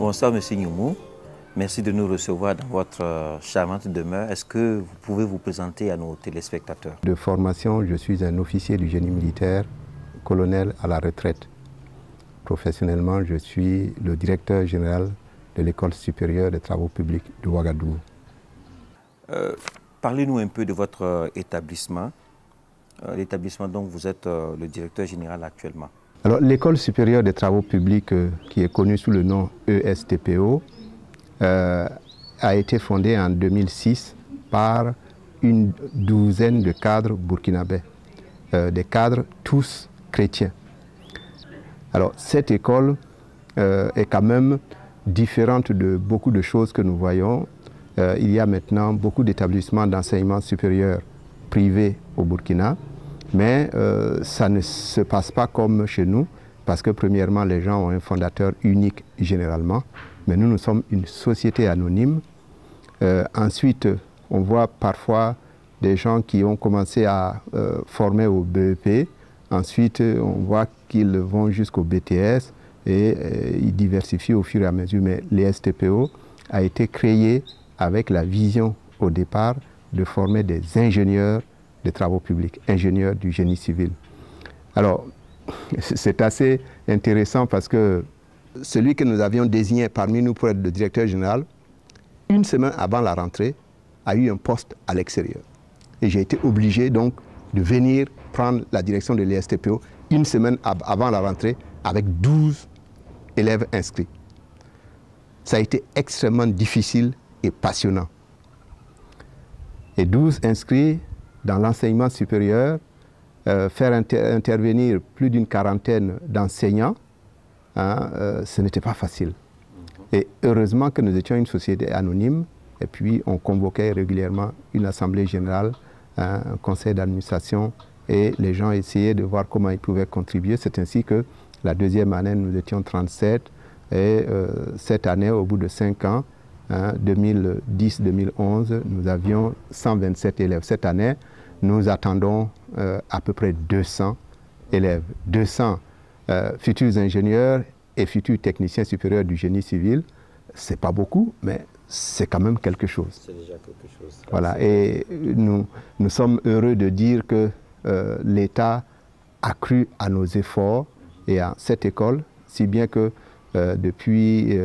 Bonsoir Monsieur Nyoumou, merci de nous recevoir dans votre charmante demeure. Est-ce que vous pouvez vous présenter à nos téléspectateurs? De formation, je suis un officier du génie militaire, colonel à la retraite. Professionnellement, je suis le directeur général de l'École supérieure des travaux publics de Ouagadougou. Parlez-nous un peu de votre établissement, l'établissement dont vous êtes le directeur général actuellement. Alors, l'École supérieure des travaux publics, qui est connue sous le nom ESTPO, a été fondée en 2006 par une douzaine de cadres burkinabés, des cadres tous chrétiens. Alors, cette école est quand même différente de beaucoup de choses que nous voyons. Il y a maintenant beaucoup d'établissements d'enseignement supérieur privés au Burkina, mais ça ne se passe pas comme chez nous, parce que premièrement, les gens ont un fondateur unique généralement, mais nous sommes une société anonyme. Ensuite, on voit parfois des gens qui ont commencé à former au BEP, ensuite on voit qu'ils vont jusqu'au BTS et ils diversifient au fur et à mesure, mais l'ESTPO a été créé avec la vision au départ de former des ingénieurs des travaux publics, ingénieurs du génie civil. Alors, c'est assez intéressant parce que celui que nous avions désigné parmi nous pour être le directeur général, une semaine avant la rentrée, a eu un poste à l'extérieur. Et j'ai été obligé donc de venir prendre la direction de l'ESTPO une semaine avant la rentrée avec 12 élèves inscrits. Ça a été extrêmement difficile et passionnant. Et 12 inscrits dans l'enseignement supérieur, faire intervenir plus d'une quarantaine d'enseignants, ce n'était pas facile. Et heureusement que nous étions une société anonyme, et puis on convoquait régulièrement une assemblée générale, un conseil d'administration, et les gens essayaient de voir comment ils pouvaient contribuer. C'est ainsi que la deuxième année, nous étions 37, et cette année, au bout de 5 ans, 2010-2011, nous avions 127 élèves. Cette année, nous attendons à peu près 200 élèves, 200 futurs ingénieurs et futurs techniciens supérieurs du génie civil. Ce n'est pas beaucoup, mais c'est quand même quelque chose. C'est déjà quelque chose. Voilà, et nous sommes heureux de dire que l'État a cru à nos efforts et à cette école, si bien que depuis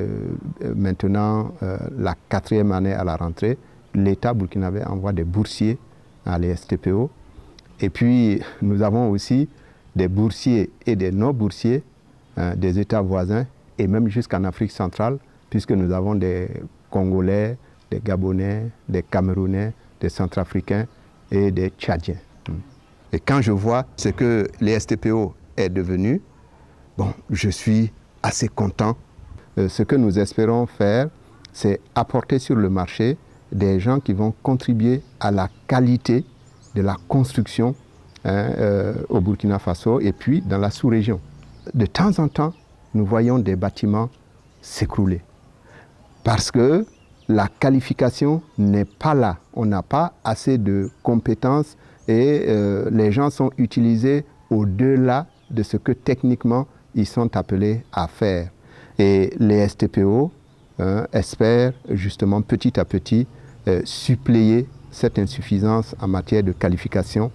maintenant la 4e année à la rentrée, l'État burkinabé envoie des boursiers à l'ESTPO. Et puis nous avons aussi des boursiers et des non-boursiers des États voisins et même jusqu'en Afrique centrale, puisque nous avons des Congolais, des Gabonais, des Camerounais, des Centrafricains et des Tchadiens. Et quand je vois ce que l'ESTPO est devenu, bon, je suis assez content. Ce que nous espérons faire, c'est apporter sur le marché des gens qui vont contribuer à la qualité de la construction au Burkina Faso et puis dans la sous-région. De temps en temps, nous voyons des bâtiments s'écrouler parce que la qualification n'est pas là. On n'a pas assez de compétences et les gens sont utilisés au-delà de ce que techniquement ils sont appelés à faire. Et les STPO espèrent justement petit à petit suppléer cette insuffisance en matière de qualification.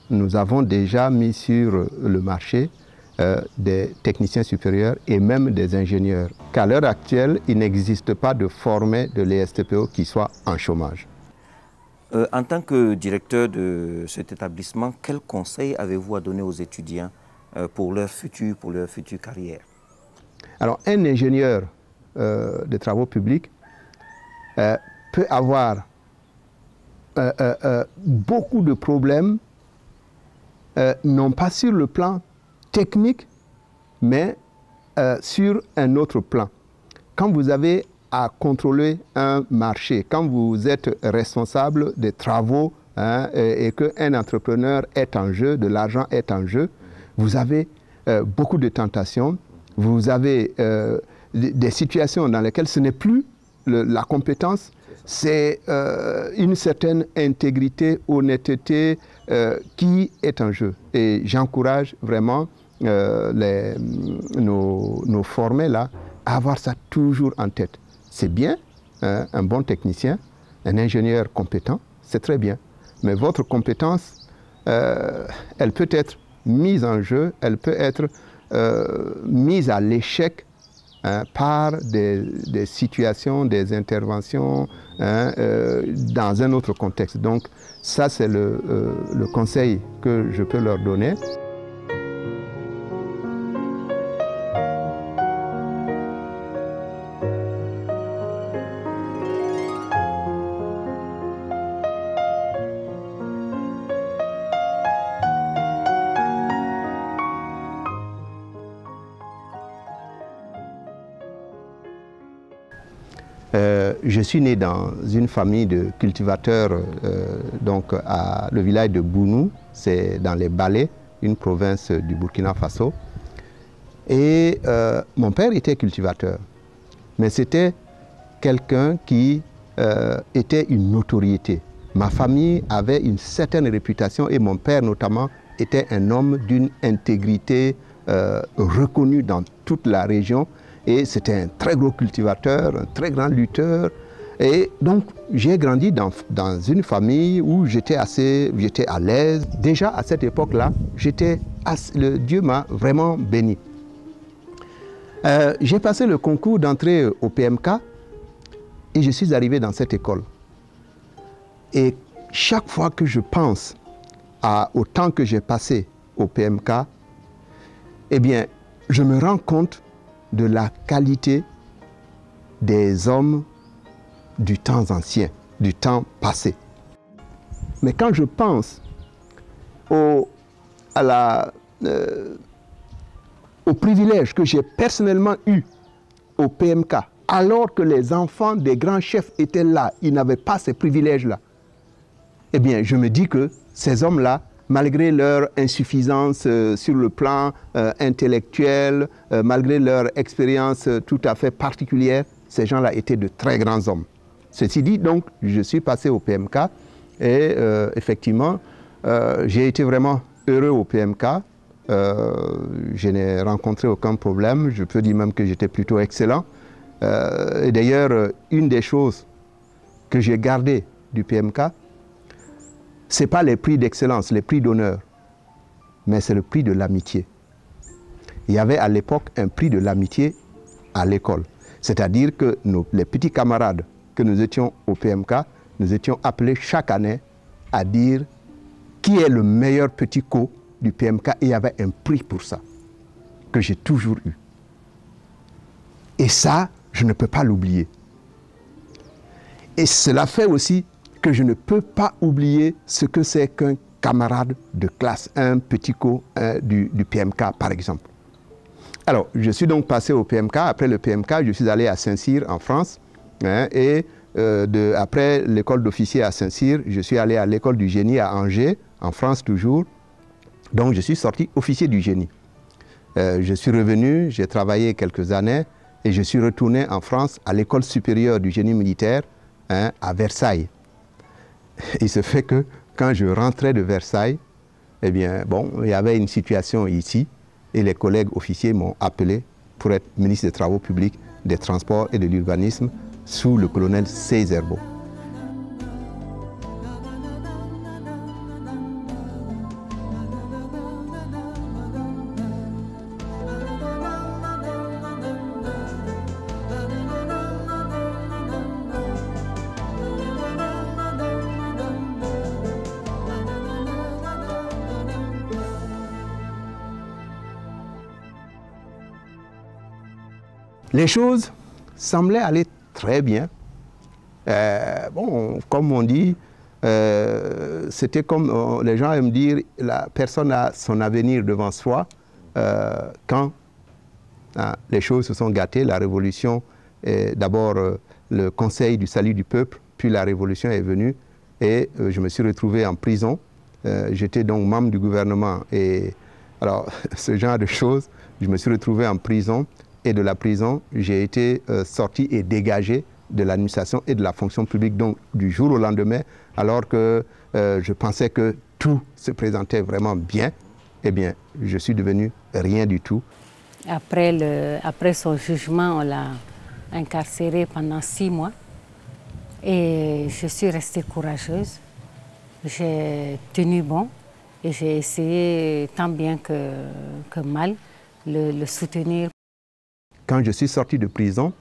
Nous avons déjà mis sur le marché des techniciens supérieurs et même des ingénieurs. Qu'à l'heure actuelle, il n'existe pas de formé de l'ESTPO qui soit en chômage. En tant que directeur de cet établissement, quel conseil avez-vous à donner aux étudiants pour leur future carrière? Alors, un ingénieur de travaux publics peut avoir beaucoup de problèmes, non pas sur le plan technique, mais sur un autre plan. Quand vous avez à contrôler un marché, quand vous êtes responsable des travaux et qu'un entrepreneur est en jeu, de l'argent est en jeu, vous avez beaucoup de tentations, vous avez des situations dans lesquelles ce n'est plus la compétence, c'est une certaine intégrité, honnêteté qui est en jeu. Et j'encourage vraiment nos formés là avoir ça toujours en tête. C'est bien, hein, un bon technicien, un ingénieur compétent, c'est très bien. Mais votre compétence, elle peut être mise en jeu, elle peut être mise à l'échec, hein, par des situations, des interventions, hein, dans un autre contexte. Donc ça, c'est le conseil que je peux leur donner. Je suis né dans une famille de cultivateurs, donc à le village de Bounou, c'est dans les Balais, une province du Burkina Faso. Et mon père était cultivateur, mais c'était quelqu'un qui était une notoriété. Ma famille avait une certaine réputation et mon père notamment était un homme d'une intégrité reconnue dans toute la région. Et c'était un très gros cultivateur, un très grand lutteur. Et donc, j'ai grandi dans une famille où j'étais à l'aise. Déjà, à cette époque-là, Dieu m'a vraiment béni. J'ai passé le concours d'entrée au PMK et je suis arrivé dans cette école. Et chaque fois que je pense au temps que j'ai passé au PMK, eh bien, je me rends compte de la qualité des hommes du temps ancien, du temps passé. Mais quand je pense au privilège que j'ai personnellement eu au PMK, alors que les enfants des grands chefs étaient là, ils n'avaient pas ces privilèges-là, eh bien, je me dis que ces hommes-là, malgré leur insuffisance sur le plan intellectuel, malgré leur expérience tout à fait particulière, ces gens-là étaient de très grands hommes. Ceci dit, donc, je suis passé au PMK et effectivement, j'ai été vraiment heureux au PMK. Je n'ai rencontré aucun problème. Je peux dire même que j'étais plutôt excellent. Et d'ailleurs, une des choses que j'ai gardées du PMK, ce n'est pas les prix d'excellence, les prix d'honneur, mais c'est le prix de l'amitié. Il y avait à l'époque un prix de l'amitié à l'école. C'est-à-dire que les petits camarades que nous étions au PMK, nous étions appelés chaque année à dire qui est le meilleur petit co du PMK, et il y avait un prix pour ça, que j'ai toujours eu. Et ça, je ne peux pas l'oublier. Et cela fait aussi que je ne peux pas oublier ce que c'est qu'un camarade de classe, un petit co du PMK par exemple. Alors, je suis donc passé au PMK. Après le PMK, je suis allé à Saint-Cyr en France. Hein, et après l'école d'officier à Saint-Cyr, je suis allé à l'école du génie à Angers, en France toujours. Donc, je suis sorti officier du génie. Je suis revenu, j'ai travaillé quelques années et je suis retourné en France à l'école supérieure du génie militaire, hein, à Versailles. Il se fait que quand je rentrais de Versailles, eh bien, bon, il y avait une situation ici et les collègues officiers m'ont appelé pour être ministre des Travaux publics, des Transports et de l'Urbanisme sous le colonel Césaire-Beau. Les choses semblaient aller très bien. Bon, comme on dit, c'était comme les gens aiment dire, la personne a son avenir devant soi. Quand les choses se sont gâtées, la révolution, d'abord le Conseil du salut du peuple, puis la révolution est venue et je me suis retrouvé en prison. J'étais donc membre du gouvernement et alors ce genre de choses, je me suis retrouvé en prison. Et de la prison, j'ai été sorti et dégagé de l'administration et de la fonction publique. Donc, du jour au lendemain, alors que je pensais que tout se présentait vraiment bien, eh bien, je suis devenu rien du tout. Après son jugement, on l'a incarcéré pendant 6 mois. Et je suis restée courageuse. J'ai tenu bon et j'ai essayé tant bien que mal le soutenir. Quand je suis sorti de prison,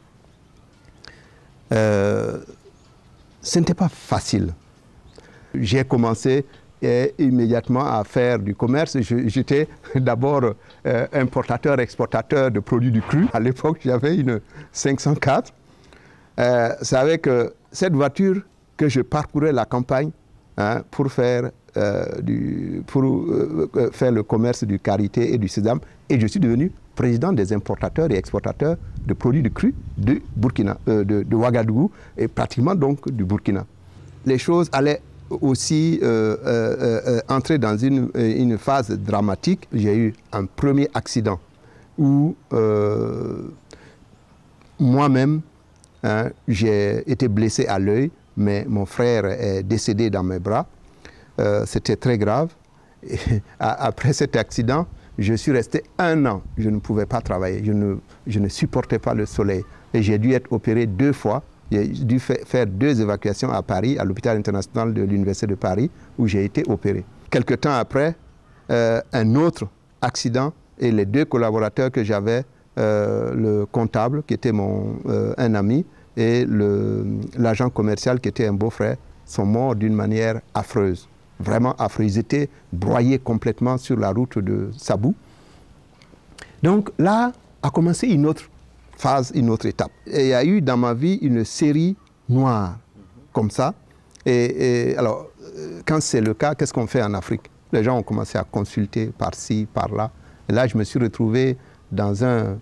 ce n'était pas facile. J'ai commencé immédiatement à faire du commerce. J'étais d'abord importateur-exportateur de produits du cru. À l'époque, j'avais une 504. C'est avec cette voiture que je parcourais la campagne pour faire le commerce du karité et du sésame. Et je suis devenu président des importateurs et exportateurs de produits de cru de Burkina, de Ouagadougou et pratiquement donc du Burkina. Les choses allaient aussi entrer dans une phase dramatique. J'ai eu un premier accident où moi-même j'ai été blessé à l'œil, mais mon frère est décédé dans mes bras. C'était très grave. Et après cet accident, je suis resté 1 an. Je ne pouvais pas travailler. Je ne supportais pas le soleil. Et j'ai dû être opéré 2 fois. J'ai dû faire 2 évacuations à Paris, à l'hôpital international de l'Université de Paris, où j'ai été opéré. Quelque temps après, un autre accident et les 2 collaborateurs que j'avais, le comptable, qui était un ami, et l'agent commercial, qui était un beau-frère, sont morts d'une manière affreuse. Vraiment affreuse. Ils étaient broyés complètement sur la route de Sabou. Donc là a commencé une autre phase, une autre étape. Et il y a eu dans ma vie une série noire, comme ça. Et alors, quand c'est le cas, qu'est-ce qu'on fait en Afrique? Les gens ont commencé à consulter par-ci, par-là. Et là, je me suis retrouvé dans un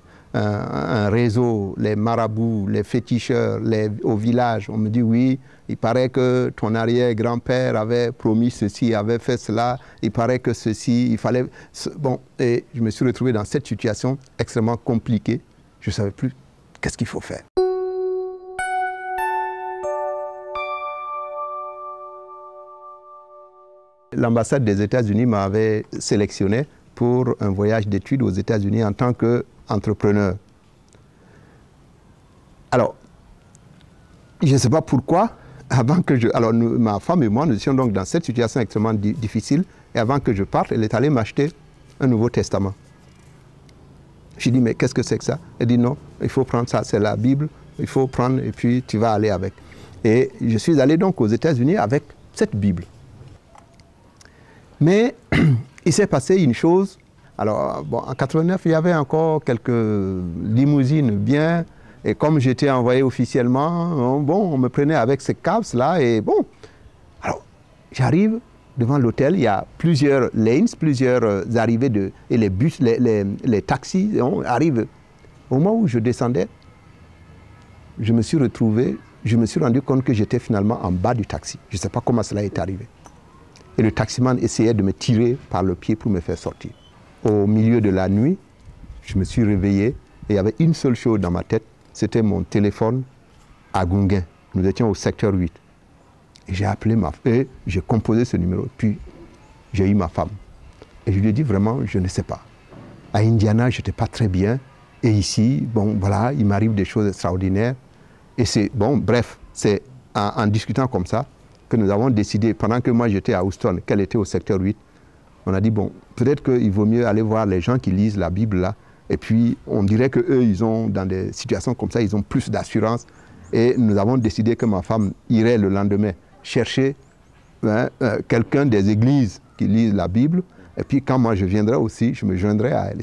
réseau, les marabouts, les féticheurs, au village. On me dit oui, il paraît que ton arrière-grand-père avait promis ceci, avait fait cela, il paraît que ceci, il fallait... Bon, et je me suis retrouvé dans cette situation extrêmement compliquée. Je ne savais plus qu'est-ce qu'il faut faire. L'ambassade des États-Unis m'avait sélectionné pour un voyage d'études aux États-Unis en tant qu'entrepreneur. Alors, je ne sais pas pourquoi, ma femme et moi, nous étions donc dans cette situation extrêmement difficile, et avant que je parte, elle est allée m'acheter un Nouveau Testament. J'ai dit, mais qu'est-ce que c'est que ça? Elle dit, non, il faut prendre ça, c'est la Bible, il faut prendre et puis tu vas aller avec. Et je suis allé donc aux États-Unis avec cette Bible. Mais il s'est passé une chose. Alors, bon, en 89, il y avait encore quelques limousines bien. Et comme j'étais envoyé officiellement, bon, on me prenait avec ces cabs-là. Et bon, alors, j'arrive devant l'hôtel. Il y a plusieurs lanes, plusieurs arrivées et les bus, les taxis arrivent. Au moment où je descendais, je me suis rendu compte que j'étais finalement en bas du taxi. Je ne sais pas comment cela est arrivé. Et le taximan essayait de me tirer par le pied pour me faire sortir. Au milieu de la nuit, je me suis réveillé et il y avait une seule chose dans ma tête, c'était mon téléphone à Gunguin. Nous étions au secteur 8. Et j'ai appelé et j'ai composé ce numéro. Puis j'ai eu ma femme. Et je lui ai dit vraiment, je ne sais pas. À Indiana, je n'étais pas très bien. Et ici, bon, voilà, il m'arrive des choses extraordinaires. Et c'est, bon, bref, c'est en discutant comme ça que nous avons décidé, pendant que moi j'étais à Houston, qu'elle était au secteur 8, on a dit, bon, peut-être qu'il vaut mieux aller voir les gens qui lisent la Bible là, et puis on dirait qu'eux, ils ont, dans des situations comme ça, ils ont plus d'assurance. Et nous avons décidé que ma femme irait le lendemain chercher quelqu'un des églises qui lisent la Bible, et puis quand moi je viendrai aussi, je me joindrai à elle.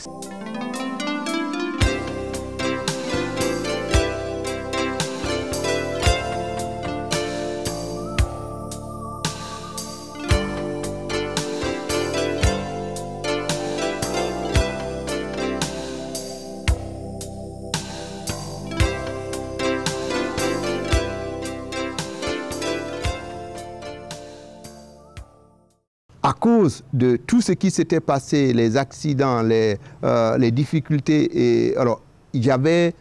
À cause de tout ce qui s'était passé, les accidents, les difficultés, et alors j'avais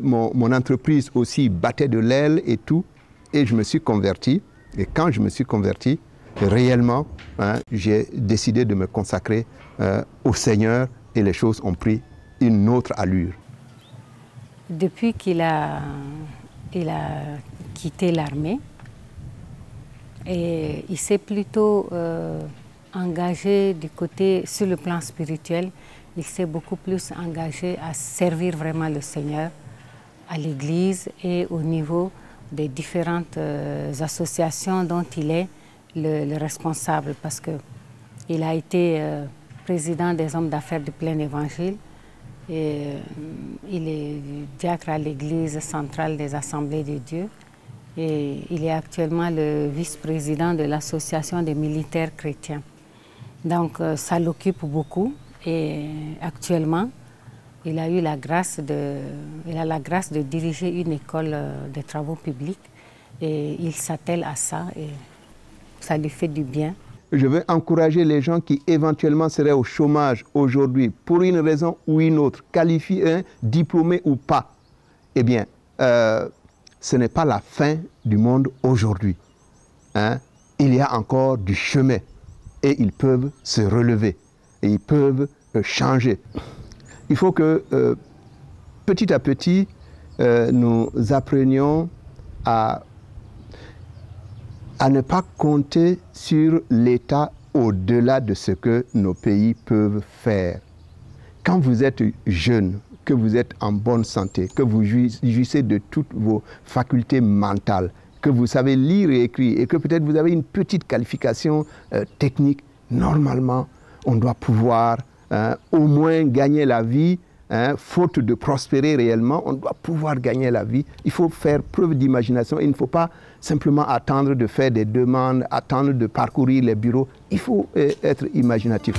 mon entreprise aussi battait de l'aile et tout, et je me suis converti. Et quand je me suis converti, réellement, j'ai décidé de me consacrer au Seigneur et les choses ont pris une autre allure? Depuis qu'il a quitté l'armée, et il s'est plutôt engagé du côté, sur le plan spirituel, il s'est beaucoup plus engagé à servir vraiment le Seigneur à l'Église et au niveau des différentes associations dont il est le responsable, parce qu'il a été président des hommes d'affaires du Plein Évangile, et il est diacre à l'Église centrale des Assemblées de Dieu, et il est actuellement le vice-président de l'Association des militaires chrétiens. Donc ça l'occupe beaucoup, et actuellement il a la grâce de diriger une école de travaux publics, et il s'attelle à ça et ça lui fait du bien. Je veux encourager les gens qui éventuellement seraient au chômage aujourd'hui pour une raison ou une autre, qualifiés, diplômés ou pas. Eh bien, ce n'est pas la fin du monde aujourd'hui. Hein? Il y a encore du chemin et ils peuvent se relever et ils peuvent changer. Il faut que petit à petit, nous apprenions à ne pas compter sur l'État au-delà de ce que nos pays peuvent faire. Quand vous êtes jeune, que vous êtes en bonne santé, que vous jouissez de toutes vos facultés mentales, que vous savez lire et écrire, et que peut-être vous avez une petite qualification technique, normalement, on doit pouvoir au moins gagner la vie. Faute de prospérer réellement, on doit pouvoir gagner la vie. Il faut faire preuve d'imagination. Il ne faut pas simplement attendre de faire des demandes, attendre de parcourir les bureaux. Il faut être imaginatif.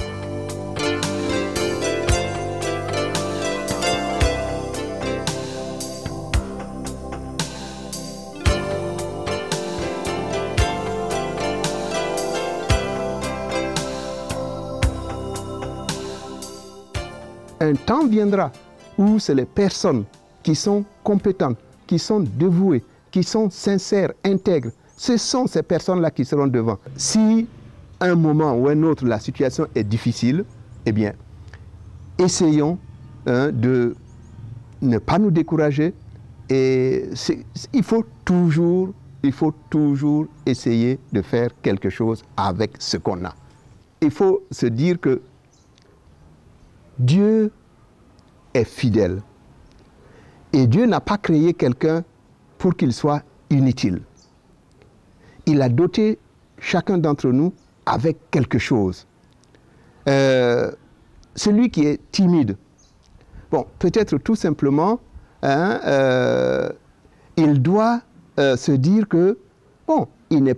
Un temps viendra où c'est les personnes qui sont compétentes, qui sont dévouées, qui sont sincères, intègres. Ce sont ces personnes-là qui seront devant. Si à un moment ou un autre la situation est difficile, eh bien, essayons de ne pas nous décourager. Et il faut toujours essayer de faire quelque chose avec ce qu'on a. Il faut se dire que Dieu est fidèle. Et Dieu n'a pas créé quelqu'un pour qu'il soit inutile. Il a doté chacun d'entre nous avec quelque chose. Celui qui est timide, bon, peut-être tout simplement, il doit se dire que, bon, il n'a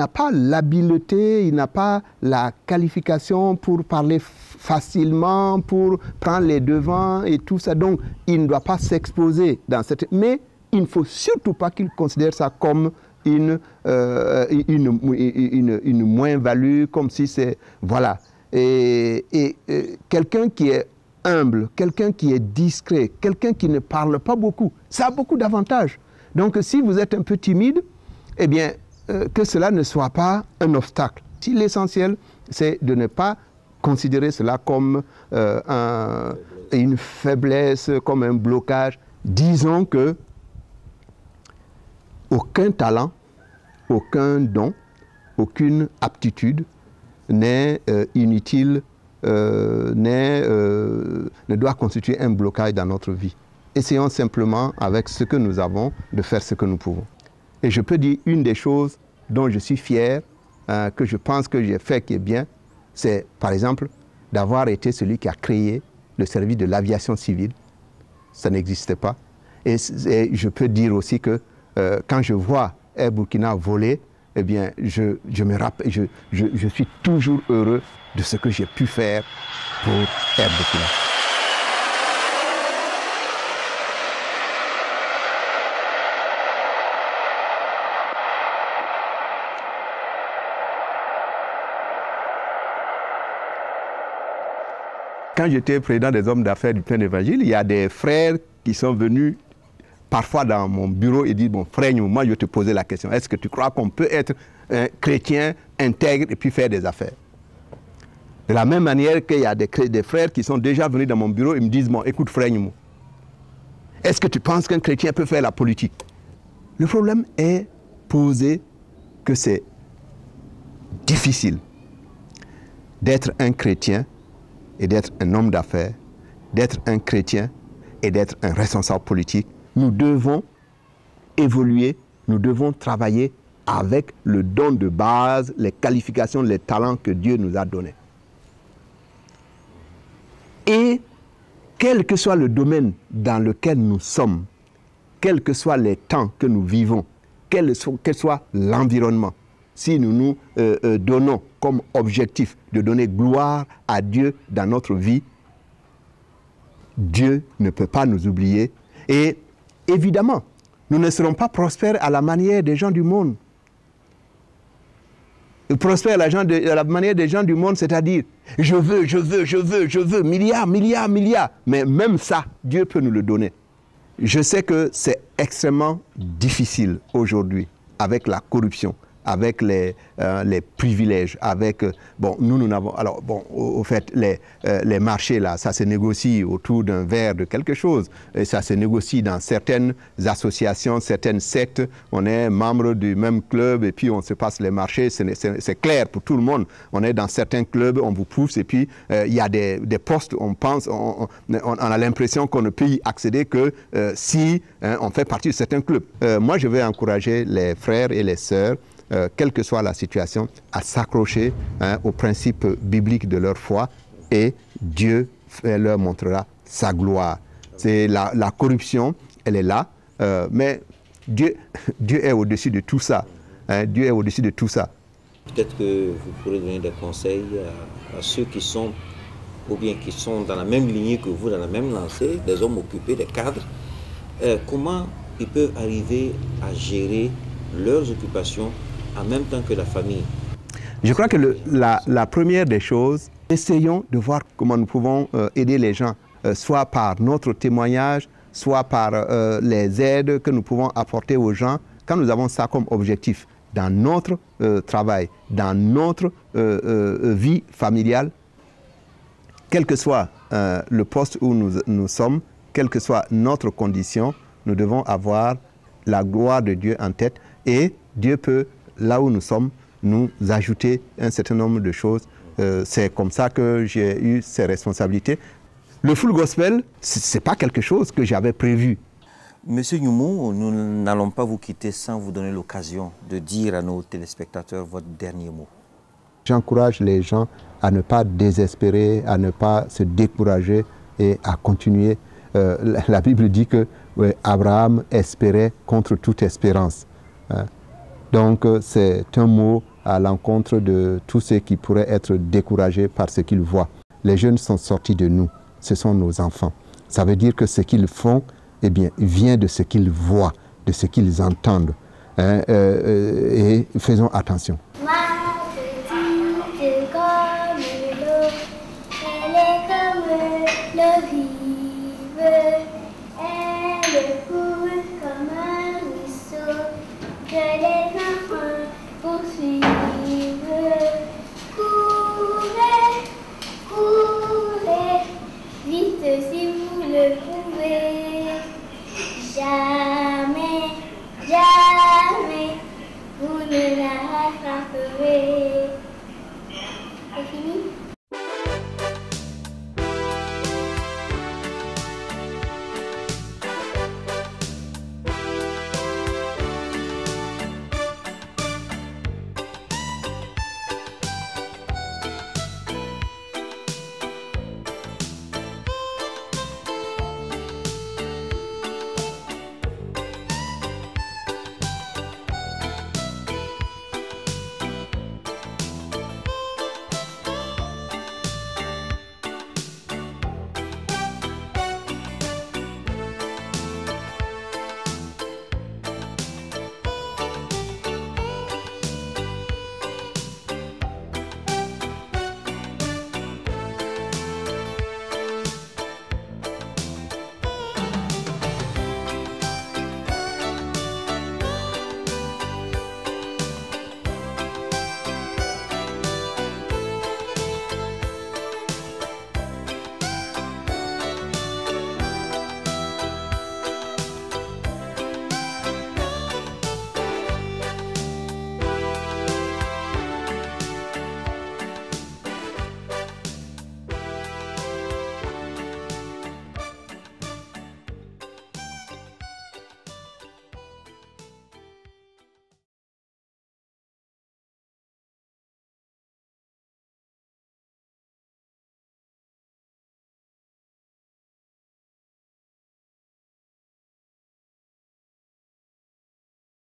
pas l'habileté, il n'a pas la qualification pour parler facilement, pour prendre les devants et tout ça. Donc, il ne doit pas s'exposer dans cette... Mais il ne faut surtout pas qu'il considère ça comme une moins-value, comme si c'est... Voilà. Et quelqu'un qui est humble, quelqu'un qui est discret, quelqu'un qui ne parle pas beaucoup, ça a beaucoup d'avantages. Donc, si vous êtes un peu timide, eh bien, que cela ne soit pas un obstacle. Si l'essentiel, c'est de ne pas considérer cela comme une faiblesse, comme un blocage. Disons que aucun talent, aucun don, aucune aptitude n'est inutile, ne doit constituer un blocage dans notre vie. Essayons simplement, avec ce que nous avons, de faire ce que nous pouvons. Et je peux dire une des choses dont je suis fier, que je pense que j'ai fait qui est bien, c'est par exemple d'avoir été celui qui a créé le service de l'aviation civile. Ça n'existait pas. Et je peux dire aussi que quand je vois Air Burkina voler, eh bien, je me rappelle, je suis toujours heureux de ce que j'ai pu faire pour Air Burkina. Quand j'étais président des hommes d'affaires du Plein Évangile, il y a des frères qui sont venus parfois dans mon bureau et disent, bon frère, moi je vais te poser la question, est-ce que tu crois qu'on peut être chrétien, intègre et puis faire des affaires? De la même manière qu'il y a des frères qui sont déjà venus dans mon bureau, ils me disent, bon, écoute frère Nyoumou, est-ce que tu penses qu'un chrétien peut faire la politique? Le problème est posé que c'est difficile d'être un chrétien et d'être un homme d'affaires, d'être un chrétien et d'être un responsable politique. Nous devons évoluer, nous devons travailler avec le don de base, les qualifications, les talents que Dieu nous a donnés. Et quel que soit le domaine dans lequel nous sommes, quels que soient les temps que nous vivons, quel soit l'environnement, si nous nous donnons comme objectif de donner gloire à Dieu dans notre vie, Dieu ne peut pas nous oublier. Et évidemment, nous ne serons pas prospères à la manière des gens du monde. Prospères à la manière des gens du monde, c'est-à-dire je veux, milliards. Mais même ça, Dieu peut nous le donner. Je sais que c'est extrêmement difficile aujourd'hui avec la corruption, avec les privilèges, avec... bon, nous n'avons... Alors, bon, au fait, les marchés, là, ça se négocie autour d'un verre de quelque chose. Et ça se négocie dans certaines associations, certaines sectes. On est membre du même club et puis on se passe les marchés. C'est clair pour tout le monde. On est dans certains clubs, on vous pousse et puis il y a des postes, on pense, on a l'impression qu'on ne peut y accéder que si on fait partie de certains clubs. Moi, je vais encourager les frères et les sœurs, quelle que soit la situation, à s'accrocher aux principes bibliques de leur foi et Dieu leur montrera sa gloire. C'est la corruption, elle est là, mais Dieu est au-dessus de tout ça. Dieu est au-dessus de tout ça. Peut-être que vous pourrez donner des conseils à ceux qui sont, ou bien qui sont dans la même lignée que vous, dans la même lancée, des hommes occupés, des cadres. Comment ils peuvent arriver à gérer leurs occupations en même temps que la famille? Je crois que la première des choses, essayons de voir comment nous pouvons aider les gens, soit par notre témoignage, soit par les aides que nous pouvons apporter aux gens, quand nous avons ça comme objectif dans notre travail, dans notre vie familiale, quel que soit le poste où nous sommes, quelle que soit notre condition, nous devons avoir la gloire de Dieu en tête et Dieu peut, là où nous sommes, nous ajouter un certain nombre de choses. C'est comme ça que j'ai eu ces responsabilités. Le full gospel, ce n'est pas quelque chose que j'avais prévu. Monsieur Nyoumou, nous n'allons pas vous quitter sans vous donner l'occasion de dire à nos téléspectateurs votre dernier mot. J'encourage les gens à ne pas désespérer, à ne pas se décourager et à continuer. La Bible dit que Abraham espérait contre toute espérance. Donc c'est un mot à l'encontre de tous ceux qui pourraient être découragés par ce qu'ils voient. Les jeunes sont sortis de nous, ce sont nos enfants. Ça veut dire que ce qu'ils font, eh bien, vient de ce qu'ils voient, de ce qu'ils entendent. Et faisons attention. Ma petite comme l'eau, elle est comme le rive, elle coule comme un ruisseau que les enfants poursuivent. Courez, courez, vite si vous le pouvez.